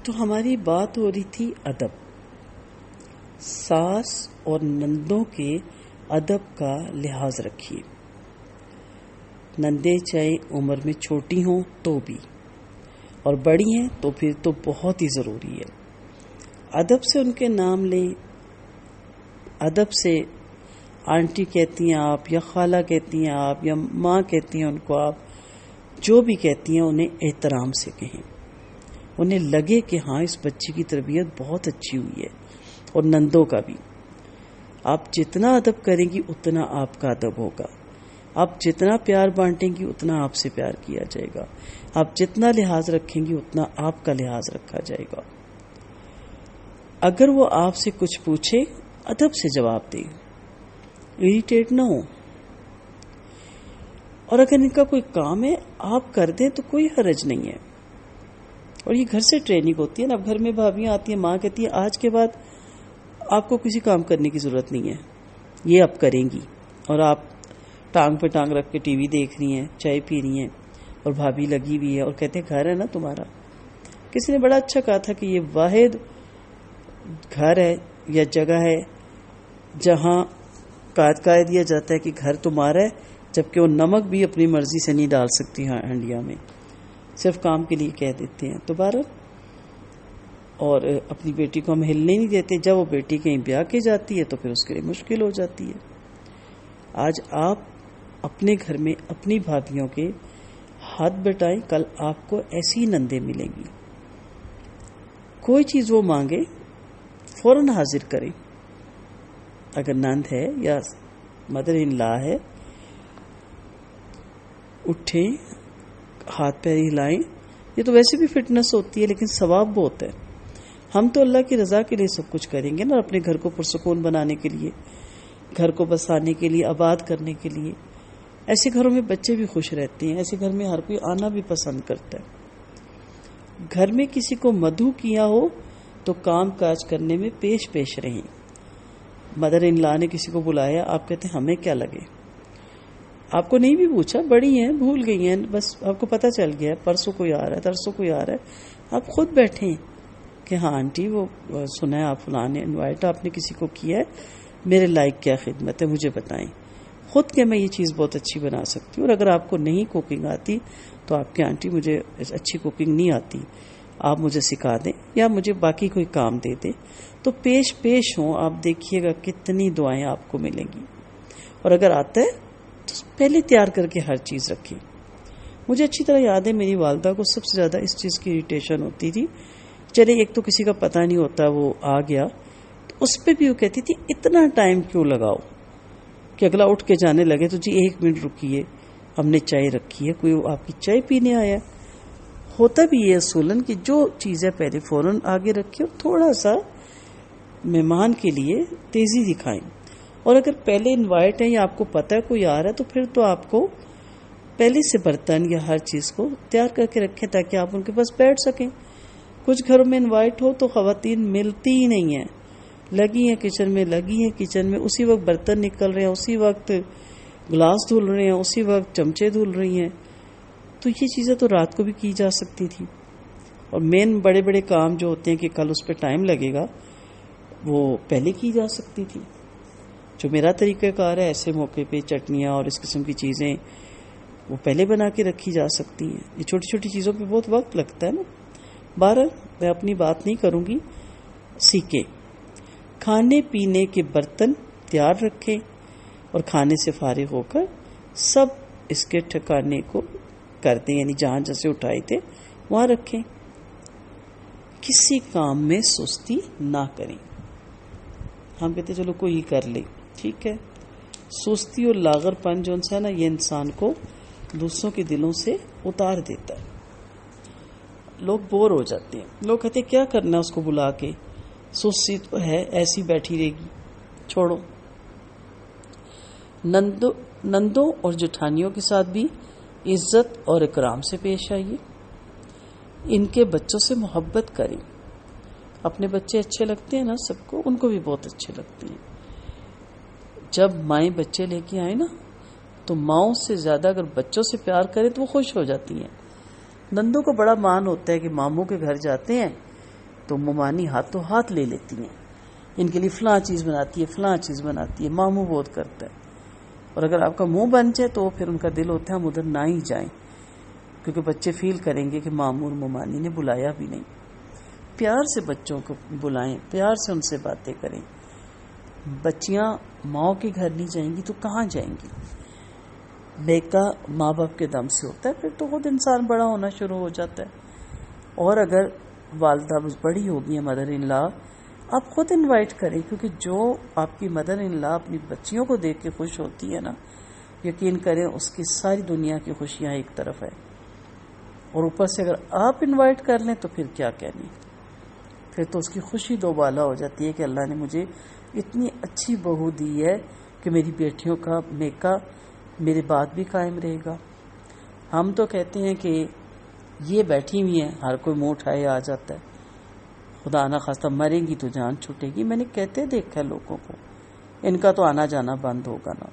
تو ہماری بات ہو رہی تھی ادب، ساس اور نندوں کے ادب کا لحاظ رکھیے۔ نندیں چاہے عمر میں چھوٹی ہوں تو بھی، اور بڑی ہیں تو پھر تو بہت ہی ضروری ہے۔ ادب سے ان کے نام لیں، ادب سے آنٹی کہتی ہیں آپ، یا خالہ کہتی ہیں آپ، یا ماں کہتی ہیں ان کو آپ، جو بھی کہتی ہیں انہیں احترام سے کہیں، انہیں لگے کہ ہاں اس بچی کی تربیت بہت اچھی ہوئی ہے۔ اور نندوں کا بھی، آپ جتنا ادب کریں گی اتنا آپ کا ادب ہوگا، آپ جتنا پیار بانٹیں گی اتنا آپ سے پیار کیا جائے گا، آپ جتنا لحاظ رکھیں گی اتنا آپ کا لحاظ رکھا جائے گا۔ اگر وہ آپ سے کچھ پوچھے ادب سے جواب دیں، اریٹیٹ نہ ہو، اور اگر ان کا کوئی کام ہے آپ کر دیں تو کوئی حرج نہیں ہے۔ اور یہ گھر سے ٹریننگ ہوتی ہے نا، اب گھر میں بھابیاں آتی ہیں، ماں کہتی ہے آج کے بعد آپ کو کسی کام کرنے کی ضرورت نہیں ہے، یہ اب کریں گی، اور آپ ٹانگ پہ ٹانگ رکھ کے ٹی وی دیکھ رہی ہیں، چائے پی رہی ہیں، اور بھابھی لگی ہوئی ہے اور کہتے ہیں گھر ہے نا تمہارا۔ کسی نے بڑا اچھا کہا تھا کہ یہ واحد گھر ہے یا جگہ ہے جہاں کہہ دیا جاتا ہے کہ گھر تمہارا ہے، جبکہ وہ نمک بھی اپنی مرضی سے نہیں ڈال سکتی ہنڈیا میں، صرف کام کے لیے کہہ دیتے ہیں دوبارہ۔ اور اپنی بیٹی کو ہم ہلنے نہیں دیتے، جب وہ بیٹی کہیں بیاہ کے جاتی ہے تو پھر اس کے لیے مشکل ہو جاتی ہے۔ آج آپ اپنے گھر میں اپنی بھابھیوں کے ہاتھ بٹائیں، کل آپ کو ایسی نندیں ملیں گی۔ کوئی چیز وہ مانگے فوراً حاضر کریں، اگر نند ہے یا مدر ان لا ہے، اٹھیں، ہاتھ پیر ہلائیں۔ یہ تو ویسے بھی فٹنس ہوتی ہے لیکن ثواب بہت ہے۔ ہم تو اللہ کی رضا کے لیے سب کچھ کریں گے نا، اپنے گھر کو پرسکون بنانے کے لیے، گھر کو بسانے کے لیے، آباد کرنے کے لیے۔ ایسے گھروں میں بچے بھی خوش رہتے ہیں، ایسے گھر میں ہر کوئی آنا بھی پسند کرتا ہے۔ گھر میں کسی کو مدعو کیا ہو تو کام کاج کرنے میں پیش پیش رہیں۔ مدر ان لا نے کسی کو بلایا، آپ کہتے ہیں ہمیں کیا لگے، آپ کو نہیں بھی پوچھا، بڑی ہیں بھول گئی ہیں، بس آپ کو پتہ چل گیا پرسوں کوئی آ رہا ہے، ترسوں کوئی آ رہا ہے، آپ خود بیٹھیں کہ ہاں آنٹی وہ سنا ہے آپ فلاں نے انوائٹ آپ نے کسی کو کیا ہے، میرے لائق کیا خدمت ہے مجھے بتائیں، خود کہ میں یہ چیز بہت اچھی بنا سکتی ہوں، اور اگر آپ کو نہیں کوکنگ آتی تو آپ کے آنٹی مجھے اچھی کوکنگ نہیں آتی، آپ مجھے سکھا دیں یا مجھے باقی کوئی کام دے دیں، تو پیش پیش ہوں، آپ دیکھیے گا کتنی دعائیں آپ کو ملیں گی۔ اور اگر آتا ہے تو پہلے تیار کر کے ہر چیز رکھیں۔ مجھے اچھی طرح یاد ہے میری والدہ کو سب سے زیادہ اس چیز کی اریٹیشن ہوتی تھی، چلے ایک تو کسی کا پتہ نہیں ہوتا وہ آ گیا، تو اس پہ بھی وہ کہتی تھی اتنا ٹائم کیوں لگاؤ کہ اگلا اٹھ کے جانے لگے تو جی 1 منٹ رکیے، ہم نے چائے رکھی ہے، کوئی آپ کی چائے پینے آیا۔ ہوتا بھی یہ اصولاً کہ جو چیزیں پہلے فوراً آگے رکھیں اور تھوڑا سا مہمان کے لیے تیزی دکھائیں، اور اگر پہلے انوائٹ ہے یا آپ کو پتہ ہے کوئی آ رہا ہے تو پھر تو آپ کو پہلے سے برتن یا ہر چیز کو تیار کر کے رکھیں تاکہ آپ ان کے پاس بیٹھ سکیں۔ کچھ گھروں میں انوائٹ ہو تو خواتین ملتی ہی نہیں ہیں، لگی ہیں کچن میں اسی وقت برتن نکل رہے ہیں، اسی وقت گلاس دھل رہے ہیں، اسی وقت چمچے دھل رہی ہیں۔ تو یہ چیزیں تو رات کو بھی کی جا سکتی تھی، اور مین بڑے بڑے کام جو ہوتے ہیں کہ کل اس پہ ٹائم لگے گا وہ پہلے کی جا سکتی تھی۔ جو میرا طریقہ کار ہے، ایسے موقع پہ چٹنیاں اور اس قسم کی چیزیں وہ پہلے بنا کے رکھی جا سکتی ہیں۔ یہ چھوٹی چھوٹی چیزوں پہ بہت وقت لگتا ہے نا۔ بہرحال میں اپنی بات نہیں کروں گی، سیکھیں، کھانے پینے کے برتن تیار رکھیں، اور کھانے سے فارغ ہو کر سب اس کے ٹھکانے کو کر دیں، یعنی جہاں جیسے اٹھائے تھے وہاں رکھیں۔ کسی کام میں سستی نہ کریں۔ ہم کہتے چلو کوئی ہی کر لے، ٹھیک ہے، سستی اور لاغر پن جو ہے نا، یہ انسان کو دوسروں کے دلوں سے اتار دیتا ہے۔ لوگ بور ہو جاتے ہیں، لوگ کہتے ہیں کیا کرنا ہے اس کو بلا کے، سستی تو ہے ایسی بیٹھی رہے گی، چھوڑو۔ نندوں اور جٹھانیوں کے ساتھ بھی عزت اور اکرام سے پیش آئیے، ان کے بچوں سے محبت کریں۔ اپنے بچے اچھے لگتے ہیں نا سب کو، ان کو بھی بہت اچھے لگتے ہیں۔ جب مائیں بچے لے کے آئیں نا تو ماؤں سے زیادہ اگر بچوں سے پیار کرے تو وہ خوش ہو جاتی ہیں۔ نندوں کو بڑا مان ہوتا ہے کہ ماموں کے گھر جاتے ہیں تو ممانی ہاتھوں ہاتھ لے لیتی ہیں، ان کے لیے فلاں چیز بناتی ہے، فلاں چیز بناتی ہے، ماموں بہت کرتا ہے. اور اگر آپ کا منہ بن جائے تو پھر ان کا دل ہوتا ہے ہم ادھر نہ ہی جائیں، کیونکہ بچے فیل کریں گے کہ ماموں اور ممانی نے بلایا بھی نہیں. پیار سے بچوں کو بلائیں، پیار سے ان سے باتیں کریں. بچیاں ماں کے گھر نہیں جائیں گی تو کہاں جائیں گی؟ بیٹا ماں باپ کے دم سے ہوتا ہے، پھر تو خود انسان بڑا ہونا شروع ہو جاتا ہے. اور اگر والدہ بڑی ہوگی مدر ان لا، آپ خود انوائٹ کریں، کیونکہ جو آپ کی مدر ان لا اپنی بچیوں کو دیکھ کے خوش ہوتی ہے نا، یقین کریں اس کی ساری دنیا کی خوشیاں ایک طرف ہے. اور اوپر سے اگر آپ انوائٹ کر لیں تو پھر کیا کہنے، پھر تو اس کی خوشی دو بالا ہو جاتی ہے کہ اللہ نے مجھے اتنی اچھی بہو دی ہے کہ میری بیٹیوں کا میکا میرے بعد بھی قائم رہے گا. ہم تو کہتے ہیں کہ یہ بیٹھی ہوئی ہیں، ہر کوئی منہ اٹھائے آ جاتا ہے، خدا نہ خواستہ مرے گی تو جان چھوٹے گی. میں نے کہتے دیکھا ہے لوگوں کو، ان کا تو آنا جانا بند ہوگا نا.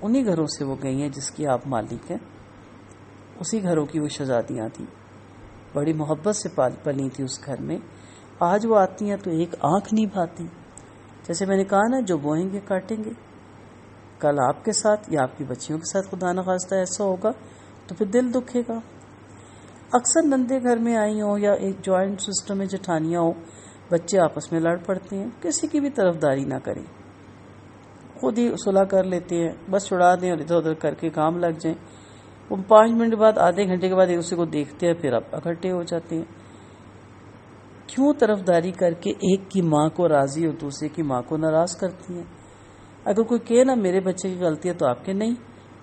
انہی گھروں سے وہ گئی ہیں جس کی آپ مالک ہیں، اسی گھروں کی وہ شہزادیاں تھیں، بڑی محبت سے پلی تھی اس گھر میں. آج وہ آتی ہیں تو ایک آنکھ نہیں بھاتی. جیسے میں نے کہا نا، جو بوئیں گے کاٹیں گے. کل آپ کے ساتھ یا آپ کی بچیوں کے ساتھ خدا نہ خواستہ ایسا ہوگا تو پھر دل دکھے گا. اکثر نندے گھر میں آئی ہوں یا ایک جوائنٹ سسٹم میں جٹھانیاں ہوں، بچے آپس میں لڑ پڑتے ہیں. کسی کی بھی طرفداری نہ کریں، خود ہی صلح کر لیتے ہیں، بس چھڑا دیں اور ادھر ادھر کر کے کام لگ جائیں. وہ 5 منٹ بعد آدھے گھنٹے کے بعد ایک دوسرے کو دیکھتے ہیں، پھر آپ اکٹھے ہو جاتے ہیں. کیوں طرفداری کر کے ایک کی ماں کو راضی اور دوسرے کی ماں کو ناراض کرتی ہیں؟ اگر کوئی کہے نا میرے بچے کی غلطی ہے تو آپ کے نہیں،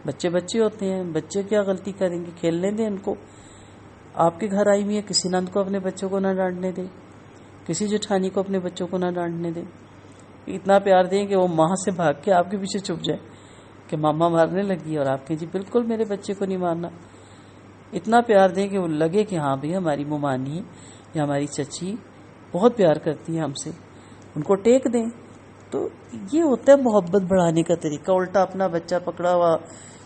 بچے بچے ہوتے ہیں، بچے کیا غلطی کریں گے، کھیلنے دیں ان کو. آپ کے گھر آئی ہوئی ہے، کسی نند کو اپنے بچوں کو نہ ڈانٹنے دیں، کسی جٹھانی کو اپنے بچوں کو نہ ڈانٹنے دیں. اتنا پیار دیں کہ وہ ماں سے بھاگ کے آپ کے پیچھے چھپ جائے کہ ماما مارنے لگی، اور آپ کہیں جی بالکل میرے بچے کو نہیں مارنا. اتنا پیار دیں کہ وہ لگے کہ ہاں بھی ہماری ممانی یا ہماری چچی بہت پیار کرتی ہے ہم سے، ان کو ٹیک دیں. تو یہ ہوتا ہے محبت بڑھانے کا طریقہ. الٹا اپنا بچہ پکڑا ہوا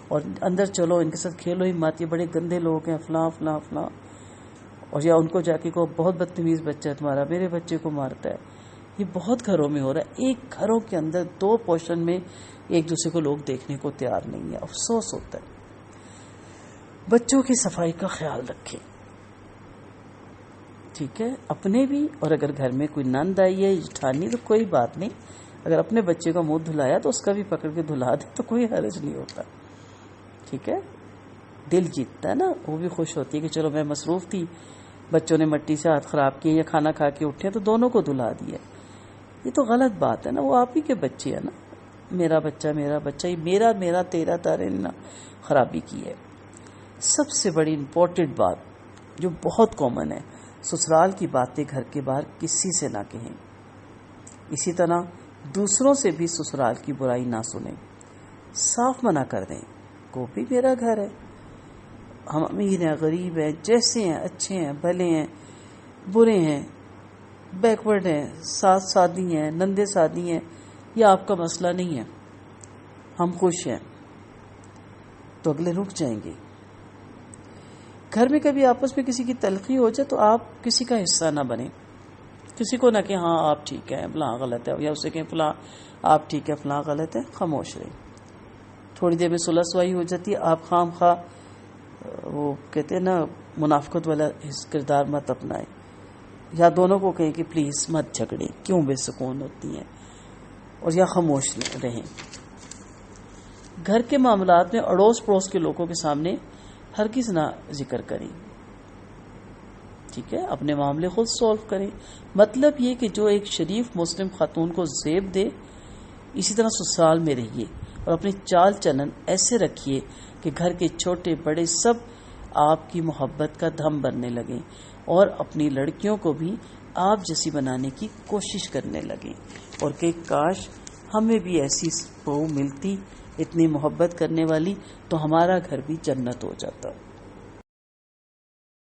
اور اندر چلو ان کے ساتھ کھیلو ہی مت، یہ بڑے گندے لوگ ہیں فلاں فلاں فلاں. اور یا ان کو جا کے کہو بہت بدتمیز بچہ ہے تمہارا، میرے بچے کو مارتا ہے. یہ بہت گھروں میں ہو رہا ہے. ایک گھروں کے اندر 2 پورشن میں ایک دوسرے کو لوگ دیکھنے کو تیار نہیں ہے. افسوس ہوتا ہے. بچوں کی صفائی کا خیال رکھیں، ٹھیک ہے، اپنے بھی. اور اگر گھر میں کوئی نند آئی ہے جٹھانی تو کوئی بات نہیں، اگر اپنے بچے کا منہ دھلایا تو اس کا بھی پکڑ کے دھلا دے تو کوئی حرج نہیں ہوتا. ٹھیک ہے، دل جیتتا ہے نا، وہ بھی خوش ہوتی ہے کہ چلو میں مصروف تھی، بچوں نے مٹی سے ہاتھ خراب کیے یا کھانا کھا کے اٹھے تو دونوں کو دھلا دیا. یہ تو غلط بات ہے نا، وہ آپ ہی کے بچے ہیں نا. میرا بچہ یہ میرا تیرا تارے نے خرابی کی ہے. سب سے بڑی امپورٹنٹ بات جو بہت کامن ہے، سسرال کی باتیں گھر کے باہر کسی سے نہ کہیں. اسی طرح دوسروں سے بھی سسرال کی برائی نہ سنیں، صاف منع کر دیں. وہ بھی میرا گھر ہے، ہم امیر ہیں غریب ہیں، جیسے ہیں، اچھے ہیں بھلے ہیں برے ہیں، بیکورڈ ہیں ساتھ سادی ہیں نندے سادی ہیں، یہ آپ کا مسئلہ نہیں ہے. ہم خوش ہیں تو اگلے رک جائیں گے. گھر میں کبھی آپس میں کسی کی تلخی ہو جائے تو آپ کسی کا حصہ نہ بنیں. کسی کو نہ کہ ہاں آپ ٹھیک ہے فلاں غلط ہے، یا اسے کہیں فلاں آپ ٹھیک ہے فلاں غلط ہے. خاموش رہیں. تھوڑی دیر میں صلح سوائی ہو جاتی ہے. آپ خام خواہ وہ کہتے ہیں نا منافقت والا کردار مت اپنائیں، یا دونوں کو کہیں کہ پلیز مت جھگڑیں، کیوں بے سکون ہوتی ہیں، اور یا خاموش رہیں. گھر کے معاملات میں اڑوس پڑوس کے لوگوں کے سامنے ہرگز نہ ذکر کریں. ٹھیک ہے، اپنے معاملے خود سولو کریں. مطلب یہ کہ جو ایک شریف مسلم خاتون کو زیب دے، اسی طرح سسرال میں رہیے اور اپنی چال چلن ایسے رکھیے کہ گھر کے چھوٹے بڑے سب آپ کی محبت کا دھم بننے لگیں اور اپنی لڑکیوں کو بھی آپ جیسی بنانے کی کوشش کرنے لگیں. اور کہ کاش ہمیں بھی ایسی بہو ملتی اتنی محبت کرنے والی، تو ہمارا گھر بھی جنت ہو جاتا.